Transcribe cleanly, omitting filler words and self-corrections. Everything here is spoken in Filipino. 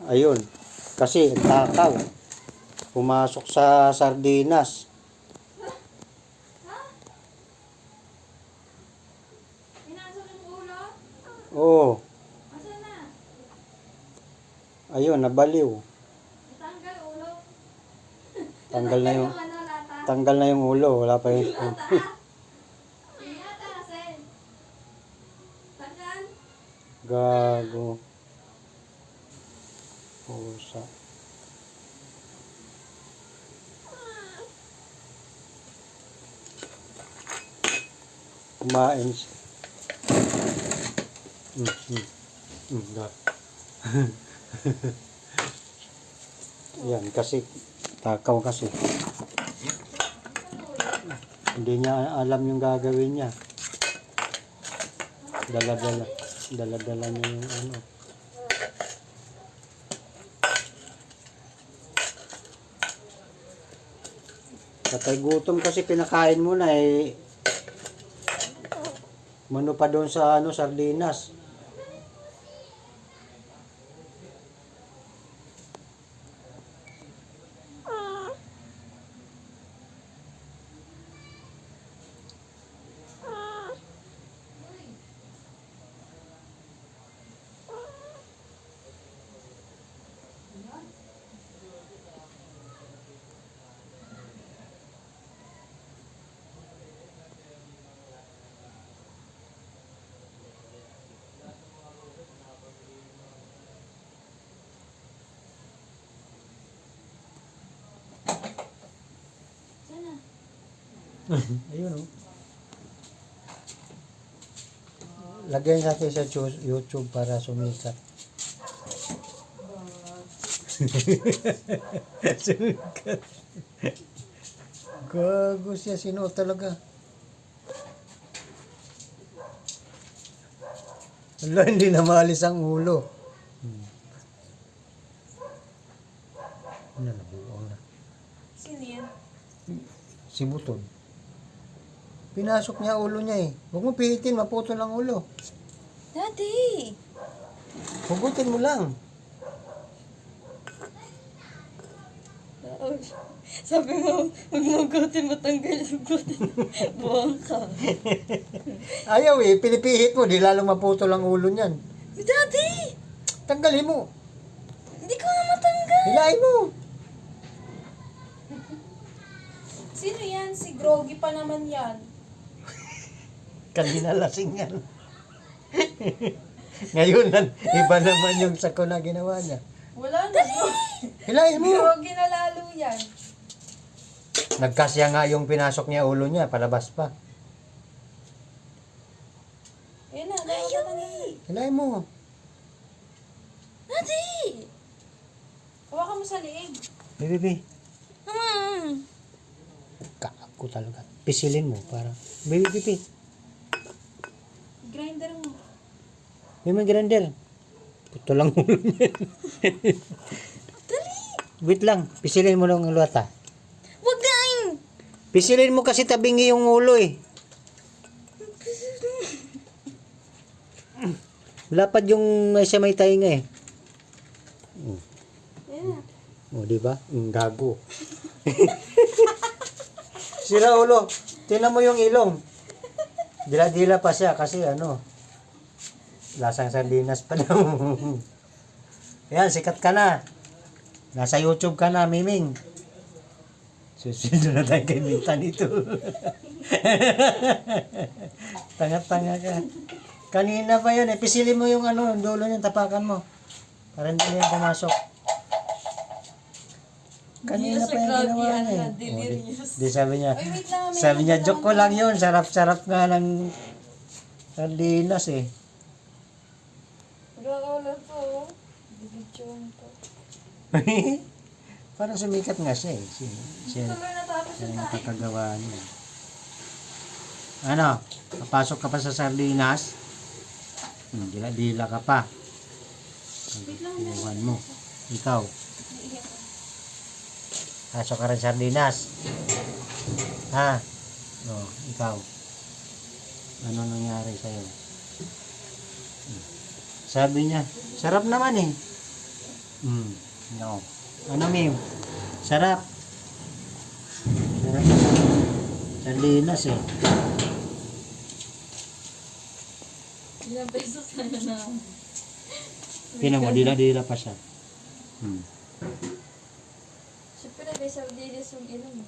Ayun. Kasi takaw. Pumasok sa sardinas. Pinasok yung ulo? Oo. Asa na? Ayun, nabaliw. Tanggal ulo. Tanggal na yung Ano, lata? tanggal na yung ulo. Wala pa yung Lata? Lata kasi. Tanggal? gago. Pusa. Kumain siya. God. Yan, kasi takaw kasi. Hindi niya alam yung gagawin niya. Dala-dala. Dala-dala niya yung ano. Patay gutom kasi pinakain mo na eh. Mano pa doon sa ano, sardinas. Sana. Ayun oh. Lagyan natin sa YouTube para sumikat. Sumikat. Gago siya, sino talaga? Wala, hindi na maalis ang ulo. Ano, nabuang na. Sino yan? Si Buton. Pinasok niya ulo niya eh. Huwag mo pihitin, maputol ang ulo. Daddy! Hugutin mo lang. Sabi mo, huwag mo gutin, matanggal yung gutin. Buwang ka. Ayaw eh, pinipihit mo, di lalong maputol ang ulo niyan. Daddy! Tanggalin mo. Hindi ko nga matanggal. Hilahin mo. Sino yan? Si Groggy pa naman yan. Kanina lasing yan. Ngayon, iba naman yung sako na ginawa niya. Wala na. Hilahin mo. Groggy na lalo yan. Nagkasya nga yung pinasok niya ulo niya, palabas pa. Ayun na, ayaw eh. Hilahin mo. Daddy! Hawakan mo sa liig. Baby. Kaako talaga. Pisilin mo para. Baby. Grinder mo. May grinder. Puto lang ulo niya. Dali! Wait lang. Pisilin mo lang ang luwata. Wag na! Pisilin mo kasi tabingi yung ulo eh. Lapad yung sa may tainga eh. Ayun na. O, di ba? Gago. Sira ulo. Tingnan mo yung ilong. Dila-dila pa siya kasi ano. Lasang sardinas pa daw. Yan, sikat ka na. Nasa YouTube ka na, Miming. Susunod na tayo kay Mintan ito. Tanga-tanga ka. Kanina pa yun eh. Pisilin mo yung ano, yung dulo niyan, tapakan mo. Para hindi yan pumasok. Kanina pa yung ginawa niya eh. Di sabi niya, Ay, wait lang. sabi niya, joke ko lang yun. Sarap-sarap nga ng sardinas eh. Gagawala to. Bibidyoan to. Parang sumikat nga siya eh. Siya Tuloy natapos yung yung tayo. nakakagawa niya. Ano? Papasok ka pa sa sardinas? Dila-dila ka pa. Wait lang. Iwan mo. Ikaw. Pasok ka rin sardinas. Ha? O, ikaw. Ano nangyari sa'yo? Sabi niya, sarap naman eh. No. Ano, Mim? Sarap. Sarap. Sardinas eh. Ilang pesos na. Tinan mo, dila-dila pa siya. Siyempre, may sardinas yung ilang.